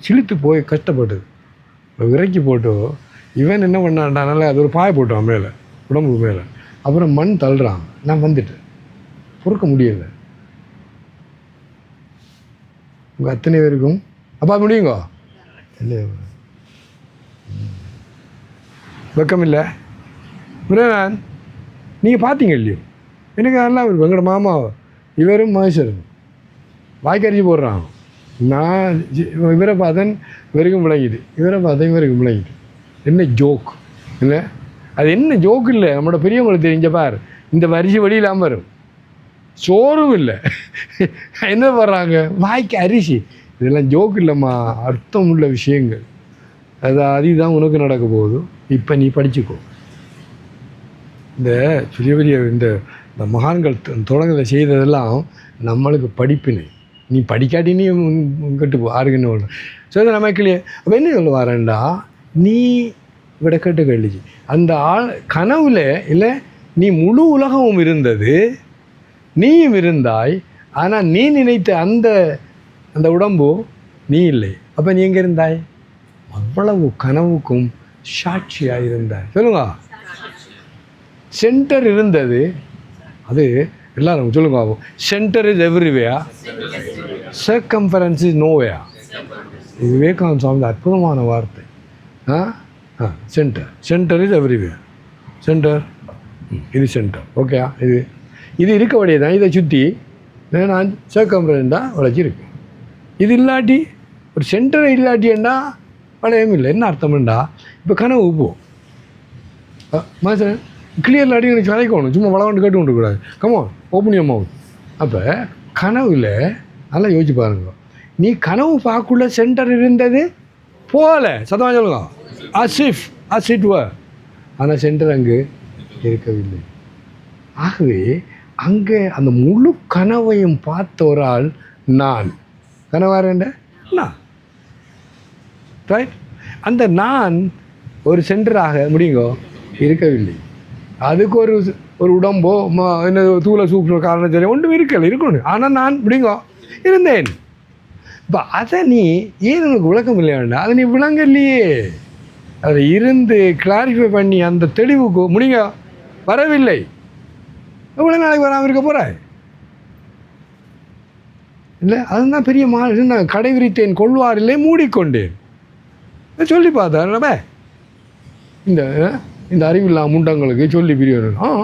சிலித்து போய் கஷ்டப்பட்டது இறக்கி போட்டு இவன் என்ன பண்ணான்டானால அது ஒரு பாய போட்டான் மேலே உடம்பு மேலே. அப்புறம் மண் தள்ளுறான். நான் வந்துட்டேன், பொறுக்க முடியல. உங்கள் அத்தனை பேருக்கும் அப்பா முடியுங்க இல்லை வெக்கம் இல்லை முருகன் நீங்கள் பார்த்தீங்க இல்லையோ? எனக்கு நல்லா இருக்கும். எங்களோட மாமா இவரும் மகேஸ்வரன் வாய்க்கரிச்சு போடுறான். நான் இவரை பார்த்தேன் இவருக்கும் விளங்கிட்டு, இவரை பார்த்தேன் இவருக்கும் விளங்கிட்டு. என்ன ஜோக் இல்லை? அது என்ன ஜோக்கு இல்லை, நம்மளோட பெரியவங்களுக்கு தெரிஞ்ச பார். இந்த வரிசை வழி இல்லாமல் வரும், சோறும் இல்லை, என்ன பண்ணுறாங்க வாய்க்கு அரிசி. இதெல்லாம் ஜோக்கு இல்லைம்மா, அர்த்தம் உள்ள விஷயங்கள். அதுதான் உனக்கு நடக்க போகுது. இப்போ நீ படிச்சுக்கோ. இந்த பெரிய பெரிய இந்த மகான்கள் தொடங்கலை செய்ததெல்லாம் நம்மளுக்கு படிப்பினை. நீ படிக்காட்டி நீ கெட்டு போ ஆறுக்குன்னு ஒன்று. ஸோ இதை நமக்கு அப்போ என்ன சொல்ல வரேன்டா, நீ விட கேட்டு கேட்டுச்சு அந்த ஆள் கனவுல இல்லை, நீ முழு உலகமும் இருந்தது, நீயும் இருந்தாய். ஆனால் நீ நினைத்த அந்த அந்த உடம்பு நீ இல்லை. அப்போ நீ எங்கே இருந்தாய்? அவ்வளவு கனவுக்கும் சாட்சியாக இருந்தாய். சொல்லுங்க, சென்டர் இருந்தது. அது எல்லாரும் சொல்லுங்க, சென்டர் இஸ் எவ்ரிவேயா, சர்க்கம்ஃபரன்ஸ் இஸ் நோவேயா. இது விவேகானந்த சுவாமி அற்புதமான வார்த்தை. சென்டர், சென்டர் இஸ் எவ்ரிவேயா. சென்டர், இது சென்டர். ஓகே, இது இது இருக்கபடியே தான். இதை சுற்றி நான் சர்க்கம்ஃபரன்ஸாக வளைச்சிருக்கு. இது இல்லாட்டி ஒரு சென்டரை இல்லாட்டியண்டா வளையம் இல்லை. என்ன அர்த்தம்ண்டா, இப்போ கனவு போ மனுஷன் கிளியரில் அடி எனக்கு வளைக்கணும், சும்மா வளவண்டு கேட்டு கொண்டு கூடாது. கமோ ஓப்பன் யுவர் மவுத். அப்போ கனவுல நல்லா யோசிச்சு பாருங்க. நீ கனவு பார்க்குள்ள சென்டர் இருந்தது போகல, சத்தமாக சொல்லுங்க, அசிஃப் அசிட் வ, ஆனால் சென்டர் அங்கே இருக்கவில்லை. ஆகவே அங்கே அந்த முழு கனவையும் பார்த்த ஒரு ஆள் நான். கனவாரண்ட நான், ரைட்? அந்த நான் ஒரு சென்டராக முடியுங்கோ இருக்கவில்லை. அதுக்கு ஒரு உடம்போ என்ன தூள சூப்பு காரணம் சரி ஒன்றும் இருக்கணும். ஆனால் நான் முடியுங்கோ இருந்தேன். இப்போ அதை நீ ஏன் உனக்கு விளக்கம் இல்லையாண்டா, அதை நீ விளங்க இல்லையே. அதை இருந்து கிளாரிஃபை பண்ணி அந்த தெளிவுக்கு முடியுங்க வரவில்லை. எவ்வளோ நாளைக்கு வராமல் இருக்க போகிறாய் இல்லை? அதுதான் பெரிய நான் கடை விரித்தேன் கொள்வார் இல்லை மூடிக்கொண்டேன் சொல்லி பார்த்தேன். நம்ம இந்த அறிவில்லா முண்டங்களுக்கு சொல்லி பிரியணும்.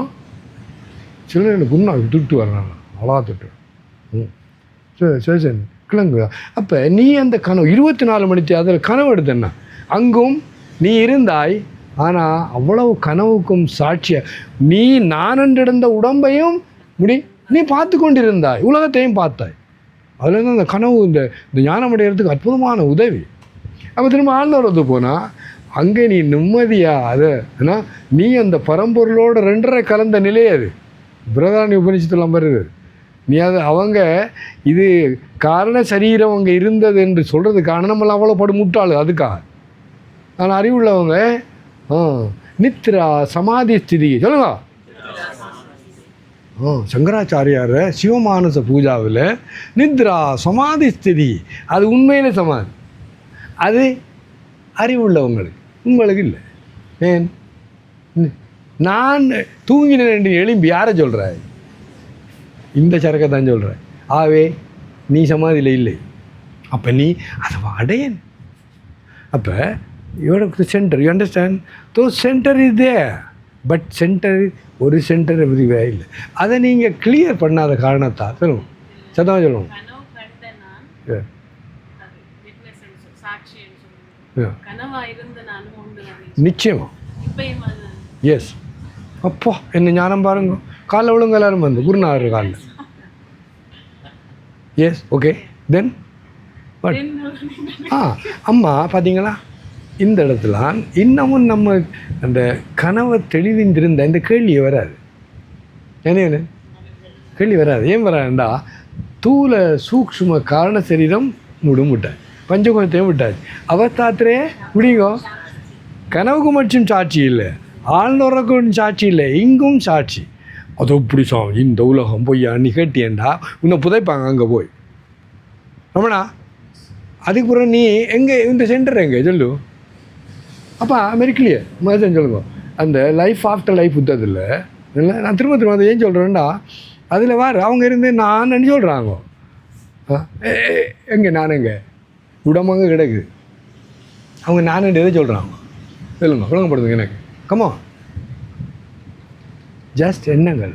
சில எனக்கு உண்ணாக்கு துட்டு வர்றாங்க, அவ்வளோ துட்டு சரி சரி கிழங்கு. அப்போ நீ அந்த கனவு 24 மணிக்கு அதில் கனவு எடுத்தேன்னா அங்கும் நீ இருந்தாய். ஆனால் அவ்வளவு கனவுக்கும் சாட்சிய நீ நானென்றிருந்த உடம்பையும் நீ பார்த்து கொண்டிருந்தாய், உலகத்தையும் பார்த்தாய். அதில் தான் அந்த கனவு இந்த ஞானமடைகிறதுக்கு அற்புதமான உதவி. அப்போ திரும்ப ஆழ்ந்தவரது போனால் அங்கே நீ நிம்மதியாக அதை ஏன்னா நீ அந்த பரம்பொருளோட 2.5 கலந்த நிலை. அது பிரதானி உபநிஷத்துலாம் வருது. நீ அது அவங்க இது காரண சரீரம் அங்கே இருந்தது என்று சொல்கிறது காரணமெல்லாம் அவ்வளோ படு முட்டாள். அதுக்காக நான் அறிவுள்ளவங்க நித்ரா சமாதி ஸ்திதி சொல்லுங்க. சங்கராச்சாரியார் சிவமானச பூஜாவில் நித்ரா சமாதி ஸ்திதி அது உண்மையிலே சமாதி. அது அறிவுள்ளவங்களுக்கு, உங்களுக்கு இல்லை. ஏன் நான் தூங்கினேன் என்று எழும்பி யாரை சொல்கிறாய்? இந்த சரக்கை தான் சொல்கிறேன். ஆவே நீ சமாதியில் இல்லை. அப்போ நீ அதை அடையன். அப்போ யோட center, you understand? Though center is there, but center ஒரு சென்டர் எவ்ரிவே இல்லை. அதை நீங்கள் கிளியர் பண்ணாத காரணத்தால் சொல்லுவோம், சத்தமாக சொல்லுவோம். நிச்சயமா எஸ். அப்போ என்ன ஞானம் பாருங்க. காலைல விழுங்க எல்லாரும் வந்து குருநாதர் காலில். எஸ் ஓகே தென் பட் அம்மா பார்த்தீங்களா இந்த இடத்துல இன்னமும் நம்ம அந்த கனவை தெளிவிந்திருந்த இந்த கேள்வியை வராது. என்ன கேள்வி வராது. ஏன் வராதுண்டா தூள சூக்ஷ்ம காரண சரீரம் விட்டாச்சு, பஞ்சகோணத்தையும் விட்டாச்சு. அவஸ்தாத்திரே முடியுங்கோ. கனவுக்கு மட்டும் சாட்சி இல்லை, ஆழ்ந்தோறக்கும் சாட்சி இல்லை, இங்கும் சாட்சி. அது இப்படி சாமி இந்த உலகம் போய் நீ கேட்டியண்டா உன்னை புதைப்பாங்க அங்கே போய். ரமணா அதுக்கு பிறகு நீ எங்கே இந்த சென்டர் எங்கே சொல்லு அப்பா மெரிக்கலையே மாதிரி சொல்லுங்க அந்த லைஃப் ஆஃப்டர் லைஃப் புத்தகத்தில் இல்லை நான் திரும்ப அதை ஏன் சொல்கிறேன்டா அதில் வார் அவங்க இருந்து நான் சொல்கிறாங்க எங்கே நான் எங்கே உடம்பங்க கிடக்கு அவங்க நான் எதை சொல்கிறாங்க சொல்லுங்க விளங்கப்படுதுங்க எனக்கு கமா ஜஸ்ட் எண்ணங்கள்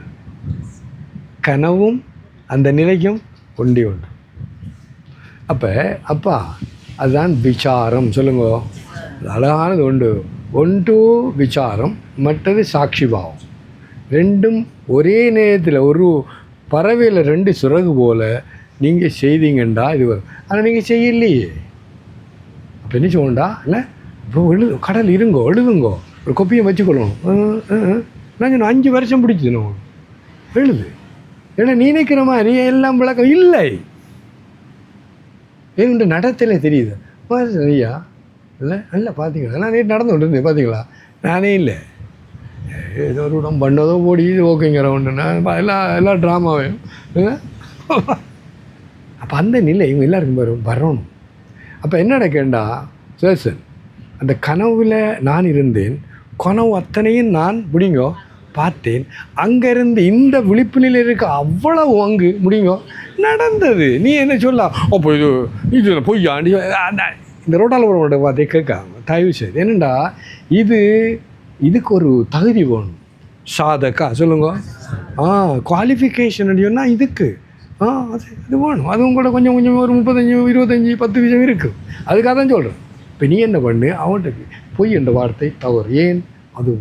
கனவும் அந்த நிலைக்கும் கொண்டே உண்டு அப்பா அதுதான் விசாரம் சொல்லுங்க அழகானது ஒன்று விசாரம் மற்றது சாட்சி பாவம் ரெண்டும் ஒரே நேரத்தில் ஒரு பறவையில் 2 சிறகு போல் நீங்கள் செய்தீங்கண்டா இது வரும் ஆனால் நீங்கள் செய்யலையே அப்போ என்ன சொல்லண்டா இல்லை இப்போ கடல் இருங்கோ எழுதுங்கோ ஒரு கொப்பியை வச்சுக்கொள்ளணும் நான் சொன்னேன் 5 வருஷம் பிடிச்சிடணும் எழுது ஏன்னா நீ நினைக்கிற மாதிரி எல்லாம் விளக்கம் இல்லை ஏன்னு நடத்தல தெரியுது ஐயா இல்லை நல்லா பார்த்தீங்களா நான் நேற்று நடந்து கொண்டு இருந்தேன் பார்த்தீங்களா நானே இல்லை ஏதோ ஒரு இடம் பண்ணதோ ஓடி ஓகேங்கிற ஒன்றுனா எல்லா ட்ராமாவையும் அப்போ அந்த நிலை இவங்க எல்லாருக்கும் வரணும் அப்போ என்னடா கேண்டா சேசன் அந்த கனவில் நான் இருந்தேன் கனவு அத்தனையும் நான் முடிங்கோ பார்த்தேன் அங்கேருந்து இந்த விழிப்பு நிலையில் இருக்க அவ்வளவு அங்கு முடியுங்கோ நடந்தது நீ என்ன சொல்லலாம் அப்போ இது பொய்யா இந்த ரோட்டால் போட பார்த்தே கேட்காங்க தயவு செய்து என்னண்டா இதுக்கு ஒரு தகுதி வேணும் சாதக்கா சொல்லுங்க குவாலிஃபிகேஷன் சொன்னால் இதுக்கு அது வேணும் அதுவும் கூட கொஞ்சம் ஒரு 35 25 10 விஷயம் இருக்குது அதுக்காக தான் சொல்கிறேன் இப்போ நீ என்ன பண்ணு அவன்கிட்ட பொய் என்ற வார்த்தை தவறு ஏன் அது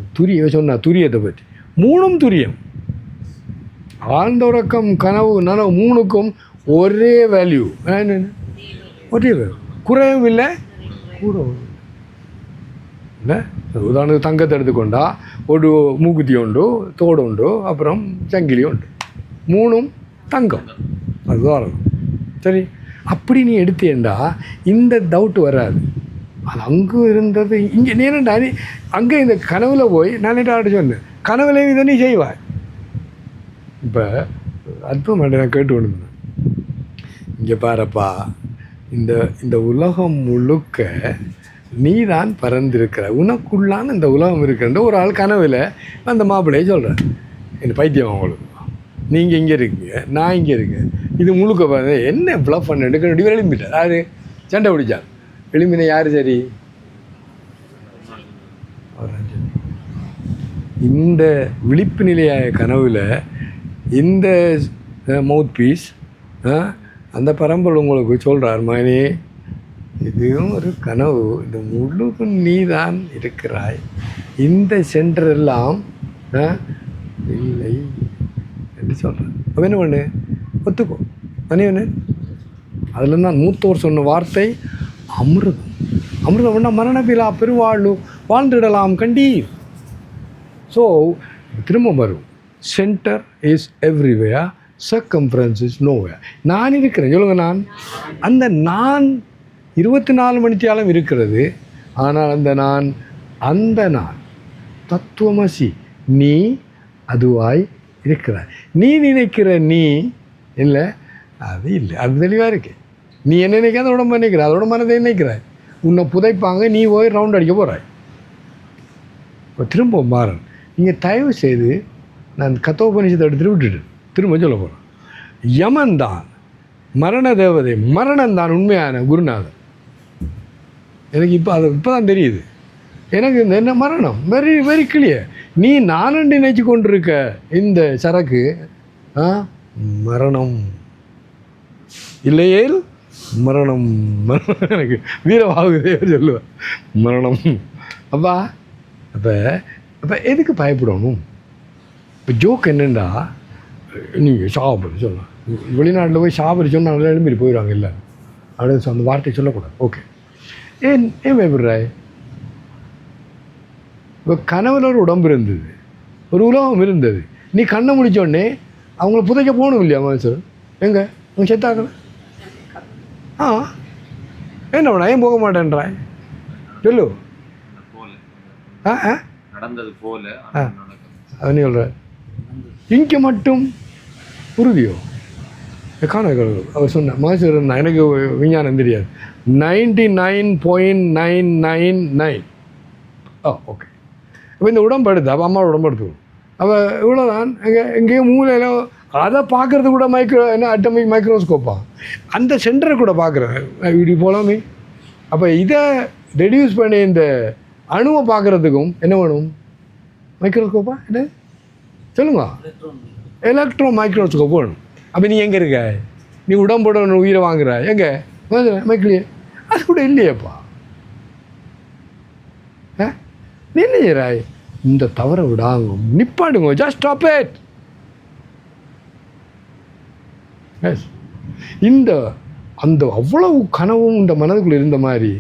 சொன்னா துரியத்தை பற்றி 3ம் துரியம் ஆழ்ந்த உறக்கம் கனவு நனவு 3க்கும் ஒரே வேல்யூ ஒரே வேல்யூ குறையும் இல்லை கூடவும் இல்லை உதாரணத்துக்கு தங்கத்தை எடுத்துக்கொண்டா ஒரு மூக்குத்தி உண்டு தோடு உண்டு அப்புறம் சங்கிலி உண்டு 3ம் தங்கம் அது உதாரணம் சரி அப்படி நீ எடுத்தேன்டா இந்த டவுட் வராது அது அங்கே இருந்தது இங்கே நேரண்டா நீ அங்கே இந்த கனவில் போய் நான் ஆட சொன்னேன் கனவுலையும் இதை நீ செய்வாய் இப்போ அற்புதம் நான் கேட்டு கொண்டு இங்கே பாருப்பா இந்த உலகம் முழுக்க நீ தான் பறந்திருக்கிற உனக்குள்ளான இந்த உலகம் இருக்கின்ற ஒரு ஆள் கனவில் அந்த மாப்பிள்ளையை சொல்கிறேன் இந்த பைத்தியம் அவங்களுக்கு நீங்கள் இங்கே இருக்கீங்க நான் இங்கே இருக்கேன் இது முழுக்க பாருங்க என்ன ப்ளஃப் பண்ண எடுக்க எழும்பிட்டார் யார் சண்டை பிடிச்சார் எழும்பின யார் சரி இந்த விழிப்பு நிலையாய கனவில் இந்த மவுத் பீஸ் அந்த பரம்பரை உங்களுக்கு சொல்கிறார் மகனே இதுவும் ஒரு கனவு இந்த முழுக்கும் நீ தான் இருக்கிறாய் இந்த சென்டரெல்லாம் இல்லை என்று சொல்கிறேன் அப்போ என்ன பண்ணு ஒத்துக்கோ என்ன அதில் தான் மூத்தோர் சொன்ன வார்த்தை அமிர்தம் பண்ணால் மரணப்பிலா பெருவாழ்வு வாழ்ந்துடலாம் கண்டீர். ஸோ திரும்ப வரும் centre is everywhere, circumference is nowhere. நான் இருக்கிறேன் சொல்லுங்கள், நான் 24 மணித்தியாலும் இருக்கிறது. ஆனால் அந்த நான் தத்துவமசி, நீ அதுவாய் இருக்கிறாய். நீ நினைக்கிற நீ இல்லை, அது இல்லை, அது தெளிவாக இருக்கு. நீ என்ன நினைக்காத உடம்பு நினைக்கிற, அதோட மனதை நினைக்கிறாய். உன்னை புதைப்பாங்க, நீ போய் ரவுண்ட் அடிக்க போகிறாய். இப்போ திரும்ப மாறன். நீங்கள் தயவு செய்து நான் கத்தோபனிஷத்தை எடுத்துகிட்டு விட்டுட்டு திரும்ப சொல்ல போகிறேன். யமன் தான் மரண தேவதை, மரணம் தான் உண்மையான குருநாதர். எனக்கு இப்போ தான் தெரியுது. எனக்கு இந்த என்ன மரணம் வெரி வெரி கிளியர். நீ நானண்டு நினைச்சு கொண்டிருக்க இந்த சரக்கு மரணம் இல்லையேல் மரணம். எனக்கு வீரவாகுதே சொல்லுவேன் மரணம். அப்போ எதுக்கு பயப்படணும்? இப்போ ஜோக் என்னென்னா, நீங்கள் சாப்பிடு சொல்லலாம். வெளிநாட்டில் போய் சாப்பிடு சொன்னால் நல்லா எழும்பி போயிடுவாங்க. இல்லை அப்படின்னு அந்த வார்த்தையை சொல்லக்கூடாது. ஓகே, ஏன் பயப்படுறாய்? இப்போ கனவுல ஒரு உடம்பு இருந்தது, ஒரு உலகம் இருந்தது. நீ கண்ணை முடித்தோடனே அவங்கள புதைக்க போகணும் இல்லையா மனுஷன்? எங்கே அவங்க செத்தாக்கல? என்ன பண்ண ஏன் போக மாட்டேன்றாய் சொல்லு. நடந்தது போல அவனே சொல்கிற இங்கே மட்டும் உறுதியோ காண அவர் சொன்ன மகேஸ்வரன். எனக்கு விஞ்ஞானம் தெரியாது. 99.999. ஓகே. அப்போ இந்த உடம்பு எடுத்து அப்போ அம்மாவோட உடம்பு எடுத்துக்கணும். அப்போ இவ்வளோ தான் எங்கேயோ மூலையில் அதை பார்க்குறது கூட அட்டமிக் மைக்ரோஸ்கோப்பா அந்த சென்டரை கூட பார்க்குறேன் இப்படி போகலாமே. அப்போ இதை ரெடியூஸ் பண்ணி இந்த அணுவை பார்க்குறதுக்கும் என்ன வேணும்? மைக்ரோஸ்கோப்பா என்ன சொல்லுங்க? எலக்ட்ரோ மைக்ரோஸ்கோப் வேணும். அப்போ நீ எங்கே இருக்க? நீ உடம்போட உயிரை வாங்குற எங்கே? மைக்கிளியே அது கூட இல்லையேப்பா. நீ என்ன செய்கிறாய்? இந்த தவறை விடாங்க, நிப்பாடுங்க, ஜஸ்ட் ஸ்டாப் இட். இந்த அந்த அவ்வளவு கனவும் இந்த மனதுக்குள்ளே இருந்த மாதிரி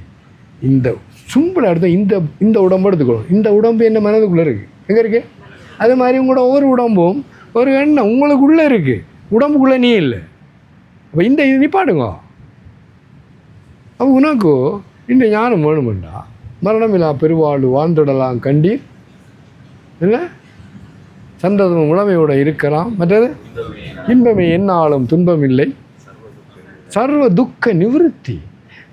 இந்த சிம்பிள் அடுத்த இந்த உடம்பு எடுத்துக்கணும். இந்த உடம்பு என்ன மனதுக்குள்ளே இருக்குது, எங்கே இருக்குது? அது மாதிரி உங்களோட ஒவ்வொரு உடம்பும் ஒரு எண்ணம் உங்களுக்குள்ளே இருக்குது, உடம்புக்குள்ளே நீ இல்லை. அப்போ இந்த இது நிப்பாடுங்க. அப்போ உனக்கு இந்த ஞானம் வேணுமெண்டா மரணமில்லா பெருவாழ்வு வாழ்ந்துடலாம் கண்டீர் இல்லை, சந்ததம் உளமையோட இருக்கலாம். மற்றது இன்பமே என்னாலும் துன்பம் இல்லை, சர்வ துக்க நிவர்த்தி.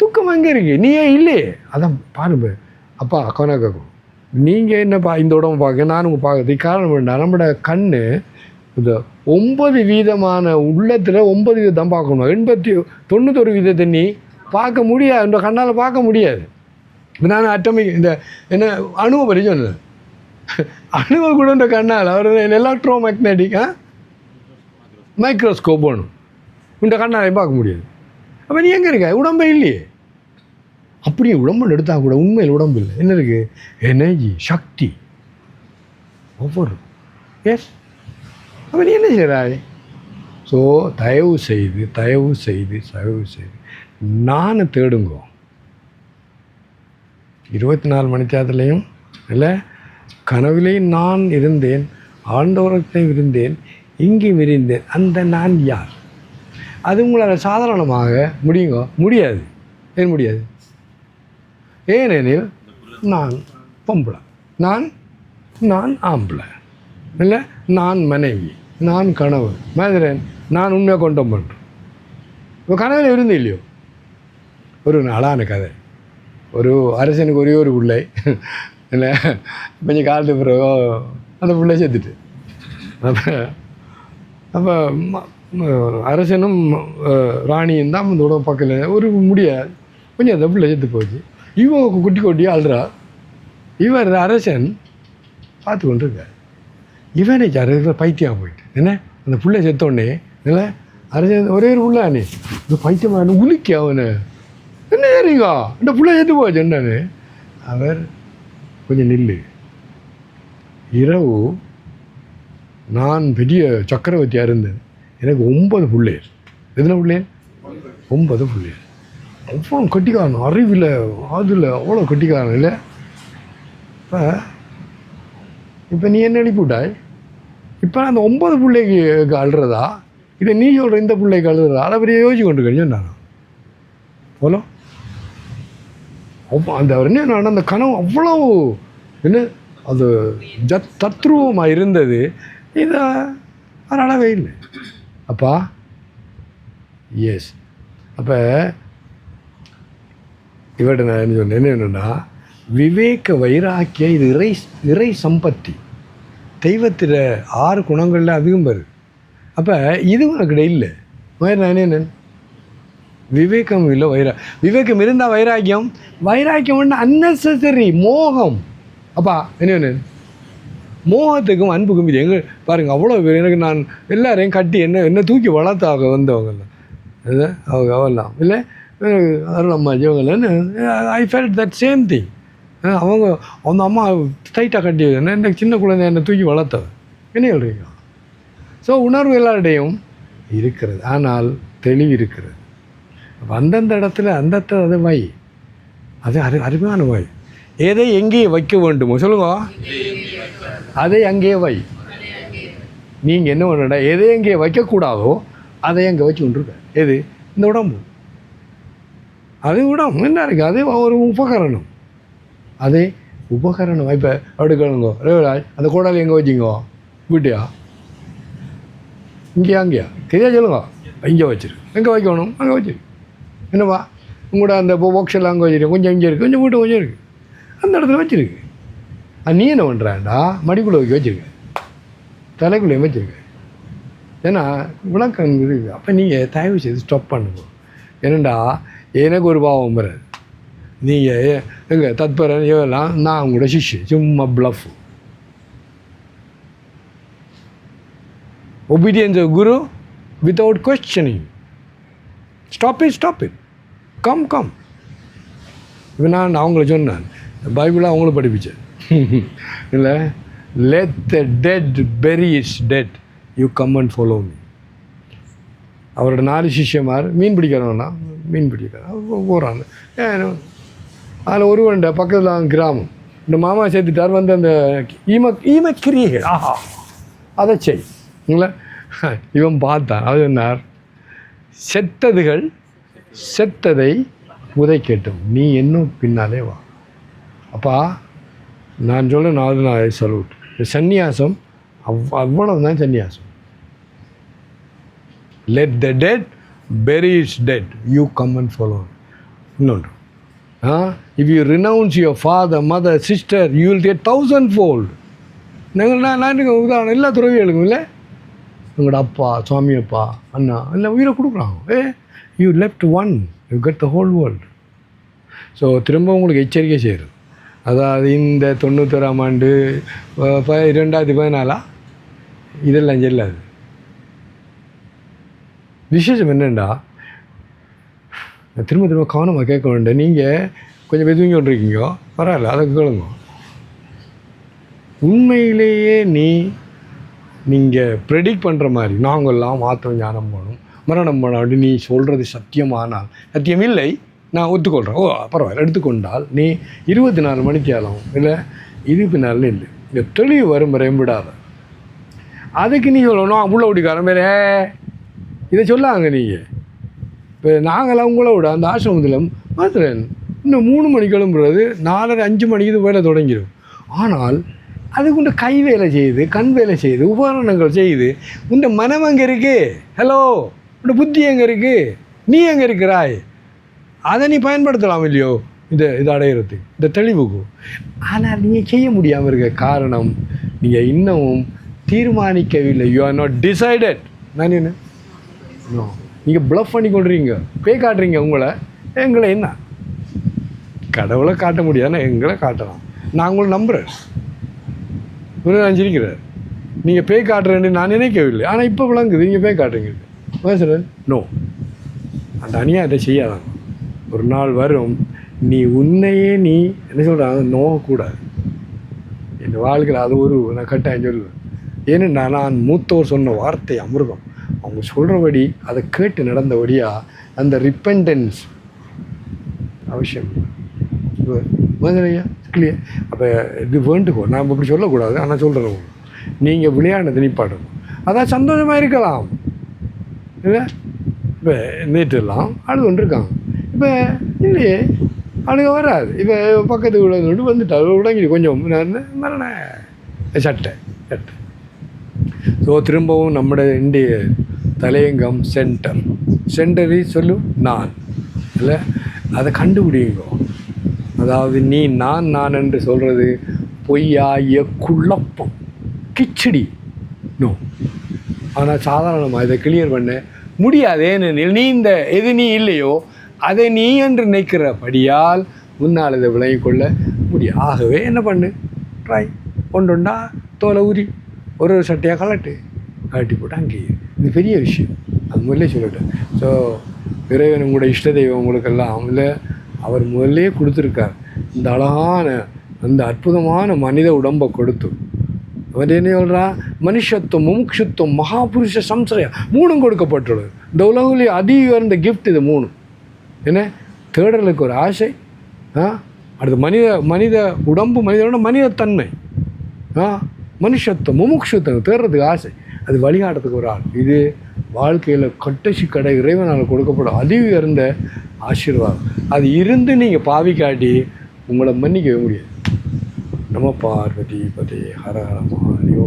துக்கம் எங்கே இருக்கு? நீயே இல்லையே. அதான் பாருங்க அப்பா கொனக்கும் நீங்கள் என்னப்பா இந்த உடம்பு பார்க்க நானும் பார்க்கறதுக்கு காரணம் வேண்டாம். நம்மளோட கண் இந்த 9% உள்ளத்தில் 9 வீதம் பார்க்கணும். 91 நீ பார்க்க முடியாது, இந்த கண்ணால் பார்க்க முடியாது. நான் அட்டமிக் இந்த என்ன அணுவை பற்றி சொன்னேன். அணுவை கூட இந்த கண்ணால் அவர் எலக்ட்ரோ மேக்னெட்டிக் மைக்ரோஸ்கோப் வேணும், இந்த கண்ணாலையும் பார்க்க முடியாது. அப்போ நீ எங்கே இருக்க? உடம்பே இல்லையே. அப்படியே உடம்புன்னு எடுத்தால் கூட உண்மையில் உடம்பு இல்லை. என்ன இருக்குது? எனர்ஜி, சக்தி ஒவ்வொரு எஸ். அப்போ நீ என்ன செய்கிறாய்? ஸோ தயவு செய்து நான் தேடுங்கோ. 24 மணி நேரத்துலேயும் இல்லை கனவிலேயும் நான் இருந்தேன், ஆண்டவரத்தையும் இருந்தேன், இங்கேயும் இருந்தேன். அந்த நான் யார்? அது உங்களால் சாதாரணமாக முடியுங்க? முடியாது. ஏன் முடியாது? ஏனெனில் நான் பொம்பளை, நான் ஆம்பளை இல்லை, நான் மனைவி, நான் கணவன் மாதிரன், நான் உண்மையாக கொண்டம் பண்ணுறேன். இப்போ கனவில் இருந்து இல்லையோ? ஒரு அழகான கதை. ஒரு அரசனுக்கு ஒரே ஒரு பிள்ளை இல்லை, கொஞ்சம் காலத்து பிறகு அந்த பிள்ளை சேர்த்துட்டு அப்போ அரசனும் ராணியும் தான் அந்த உடம்பு பக்கத்தில் ஒரு முடியாது கொஞ்சம் அந்த பிள்ளை சேர்த்து போச்சு. இவன் குட்டி அழுறா. இவர் அரசன் பார்த்து கொண்டு இருக்கார். இவனே பைத்தியம் போயிட்டு என்ன அந்த பிள்ளை செத்தோடனே இல்லை அரசன் ஒரே ஒரு பிள்ளானே இந்த பைத்தியமான உலுக்கி அவனை என்ன ஏறிங்க இந்த பிள்ளை செத்து போச்சு என்னன்னு. அவர் கொஞ்சம் நில்லு, இரவு நான் பெரிய சக்கரவர்த்தியாக இருந்தேன், எனக்கு 9 பிள்ளைகள். எத்தனை பிள்ளைகள்? 9 பிள்ளைகள். அவ்வளோ கட்டிக்காரன், அறிவில் அதில் அவ்வளோ கட்டிக்காரன் இல்லை. இப்போ நீ என்ன அனுப்பிவிட்டாய்? இப்போ அந்த 9 பிள்ளைக்கு அழுறதா இதை நீ சொல்கிற இந்த பிள்ளைக்கு அழுறதா? அதை பெரிய யோசிச்சு கொண்டு கழிஞ்சு நான் போல அந்த அவர் என்ன அந்த கனவு அவ்வளோ என்ன அது தத்ரூபமாக இருந்தது. இதை அளவே இல்லை அப்பா. எஸ். அப்போ இவர்கிட்ட நான் என்ன சொன்னேன் என்னென்னா விவேக வைராக்கிய இது இறை சம்பத்தி, தெய்வத்தில் 6 குணங்களில் அதிகம் வருது. அப்போ இது உனக்கு இல்லை. நான் என்ன விவேகம் இல்லை விவேகம் இருந்தால் வைராக்கியம் ஒன்று அன்னெசரி மோகம். அப்பா என்ன மோகத்துக்கும் அன்புக்கும் இது எங்கே பாருங்கள் அவ்வளோ பேர். எனக்கு நான் எல்லாரையும் கட்டி என்ன தூக்கி வளர்த்தாக வந்தவங்கெல்லாம் இல்லை அவங்க அவெல்லாம் இல்லை அருளம்மா ஜீவங்கள்னு I felt that same thing. அவங்க அந்த அம்மா டைட்டாக கட்டி என்ன சின்ன குழந்தை என்னை தூக்கி வளர்த்தவ என்ன சொல்கிறீங்க? ஸோ உணர்வு எல்லாருடையும் இருக்கிறது, ஆனால் தெளிவு இருக்கிறது. அந்தந்த இடத்துல அது வை, அது அருமையான வை. எதை எங்கேயே வைக்க வேண்டுமோ சொல்லுங்க, அதை அங்கேயே வை. நீங்கள் என்ன பண்ண எதை எங்கேயே வைக்கக்கூடாதோ அதை அங்கே வச்சு கொண்டிருக்க. எது? இந்த உடம்பு. அது உடம்பு என்ன இருக்குது? அது ஒரு உபகரணம். அதே உபகரணம். இப்போ அப்படி கேளுங்க ரேவராஜ், அந்த கோடாலி எங்கே வச்சிங்கோ? வீட்டியா? இங்கேயா? அங்கேயா? சரியா சொல்லுங்க. இங்கே வச்சிரு. எங்கே வைக்கணும்? அங்கே வச்சிரு. என்னப்பா உங்களோட அந்த பாக்ஸ் எல்லாம் அங்கே வச்சுருக்கு, கொஞ்சம் இங்கே இருக்குது, கொஞ்சம் வீட்டு கொஞ்சம் இருக்குது, அந்த இடத்துல வச்சுருக்கு. அது நீ என்ன பண்ணுறாண்டா மடிக்குள்ளே வச்சுருக்க, தலைக்குள்ளேயும் வச்சுருக்க. ஏன்னா விளக்கம் இருக்குது. அப்போ நீங்கள் தயவு செய்து ஸ்டாப் பண்ணுங்க. ஏனண்டா எனக்கு ஒரு பாவம் வராது. நீங்கள் எங்கள் தத்பரன் இவெல்லாம் நான் உங்களோட சிஷ்ய, சும்மா bluff. Obedience of Guru without questioning. Stop it. Come. இப்போ நான் அவங்கள சொன்னேன், பைபிளை அவங்கள படிப்பிச்சேன் இல்லை, let the dead bury its dead, you come and follow me. அவரோட 4 சிஷ்யமார் மீன் பிடிக்கிறவனா போகிறாங்க. அதில் ஒருவன்ட பக்கத்தில் கிராமம், இந்த மாமா சேர்த்துட்டார் வந்து அந்த ஈமக்கிரியைகள் அதை செய் இல்லை. இவன் பார்த்தான், அது சொன்னார், செத்ததை உதைக்கட்டும், நீ இன்னும் பின்னாலே வா. அப்பா நான் சொல்ல 4 நாள் சல்யூட். சந்நியாசம் அவ்வளவு தான் சந்நியாசம். let the dead bury its dead, you come and follow me. இன்னொன்று, if you renounce your father, mother, sister, you will get 1,000-fold. நான் உதாரணம் எல்லா துறவிகளுக்கும் இல்லை, உங்களோட அப்பா, சுவாமி அப்பா, அண்ணா எல்லாம் உயிரை கொடுக்குறாங்க. You left one, you get the whole world. So திரும்ப உங்களுக்கு எச்சரிக்கை செய்யுது. அதாவது இந்த 91ஆம் ஆண்டு 2014 இதெல்லாம் செல்லாது. விசேஷம் என்னென்னா, திரும்ப கவனமாக கேட்க வேண்டாம். நீங்கள் கொஞ்சம் பெதுவிங்க கொண்டிருக்கீங்க, பரவாயில்ல, அதை கேளுங்க. உண்மையிலேயே நீங்கள் ப்ரெடிக்ட் பண்ணுற மாதிரி நாங்கள்லாம் மாத்திரம் ஞானம் போகணும், மரணம் போகணும் அப்படி நீ சொல்கிறது சத்தியமானால், சத்தியம் இல்லை நான் ஒத்துக்கொள்கிறேன், பரவாயில்ல எடுத்துக்கொண்டால், நீ 24 மணிக்கு ஆகலாம் இல்லை, இது பின்னாலும் இல்லை, இந்த தெளிவு வரும் வரை விடாத. அதுக்கு நீ சொல்லணும் அவ்வளோ ஓடிக்காரன் வேற இதை சொல்லாங்க. நீங்கள் இப்போ நாங்களாம் உங்களை விட அந்த ஆசிரமத்தில் மாத்திரன் இன்னும் 3 மணிக்கு கிளம்புறது, 4:30-5 மணிக்கு இது வேலை தொடங்கிடும். ஆனால் அதுக்குண்ட கை வேலை செய்யுது, கண் வேலை செய்யுது, உபகரணங்கள் செய்யுது. உண்ட மனம் அங்கே இருக்குது, ஹலோ, உண்ட புத்தி எங்கே இருக்குது, நீ எங்கே இருக்கிறாய், அதை நீ பயன்படுத்தலாம் இல்லையோ இது அடையிறதுக்கு, இந்த தெளிவுக்கு. ஆனால் நீங்கள் செய்ய முடியாமல் இருக்க காரணம், நீங்கள் இன்னமும் தீர்மானிக்கவில்லை. You are not decided. நான் என்ன நீங்கள் ப்ளஃப் பண்ணி கொள்றீங்க, பேய் காட்டுறீங்க. எங்களை என்ன கடவுளை காட்ட முடியாதுன்னா எங்களை காட்டலாம். நான் உங்களை நம்புகிறேன், அஞ்சிருக்கிறார். நீங்கள் பேய் காட்டுறேன்னு நான் நினைக்கவில்லை, ஆனால் இப்போ விளங்குது நீங்கள் பேய் காட்டுறீங்க. பேசுகிறேன் நோ, அந்த அநியாயத்தை செய்யாதாங்க. ஒரு நாள் வரும், நீ உன்னையே நீ என்ன சொல்கிறாங்க நோகக்கூடாது. என் வாழ்க்கையில் அது நான் கட்டாயம் சொல்லுவேன். ஏன்னா நான் மூத்தவர் சொன்ன வார்த்தை அமிர்தம். அவங்க சொல்கிறபடி அதை கேட்டு நடந்தபடியாக அந்த ரிப்பெண்டன்ஸ் அவசியம் முதலையா கிளியர். அப்போ இது வேண்டுகோ, நான் இப்படி சொல்லக்கூடாது, ஆனால் சொல்கிறேன், நீங்கள் விளையாடுறது நிப்பாட்டணும். அதான் சந்தோஷமாக இருக்கலாம் இல்லை. இப்போ நேற்றுலாம் அழுது கொண்டிருக்காங்க, இப்போ இல்லையே அழுக வராது. இப்போ பக்கத்து வீடு வந்துட்டு உடங்கி கொஞ்சம் மரண சட்டை. ஸோ திரும்பவும் நம்முடைய இந்திய தலையங்கம் சென்டரி சொல்லு நான் இல்லை, அதை கண்டுபிடிங்க. அதாவது நீ நான் என்று சொல்கிறது பொய்யாய குழப்பம், கிச்சடி நோ. ஆனால் சாதாரணமாக இதை கிளியர் பண்ண முடியாது. ஏனெனில் நீ எது நீ இல்லையோ அதை நீ என்று நினைக்கிறபடியால் முன்னால் இதை விளங்கிக் கொள்ள முடியும். ஆகவே என்ன பண்ணு, ட்ரை ஒன்றுண்டா தோலை ஊறி ஒரு சட்டையாக கலட்டி போட்டு அங்கேயே. இது பெரிய விஷயம், அது முதல்ல சொல்லிட்டேன். ஸோ இறைவன் உங்களோட இஷ்ட தெய்வம் உங்களுக்கெல்லாம் இல்லை, அவர் முதல்லே கொடுத்துருக்கார். இந்த அழகான அந்த அற்புதமான மனித உடம்பை கொடுத்து அவர் என்ன சொல்கிறா, மனுஷத்துவம், முமுட்சுத்துவம், மகாபுருஷ சம்சயம் 3 கொடுக்கப்பட்டுள்ளது. இந்த உலகிலே அதி உயர்ந்த கிஃப்ட் இது 3. என்ன தேடலுக்கு ஒரு ஆசை, அடுத்து மனித உடம்பு, மனிதனோட மனிதத்தன்மை, மனுஷத்துவம், முமுட்சுத்துவம் தேடுறதுக்கு ஆசை, அது வழிகாட்டுறதுக்கு ஒரு ஆள். இது வாழ்க்கையில் கடைசி கடை இறைவனால் கொடுக்கப்படும் அதி உயர்ந்த ஆசீர்வாதம். அது இருந்து நீங்கள் பாவி காட்டி உங்களை மன்னிக்கவே முடியாது. நம பார்வதி பதே ஹர ஹர மகாதேவ.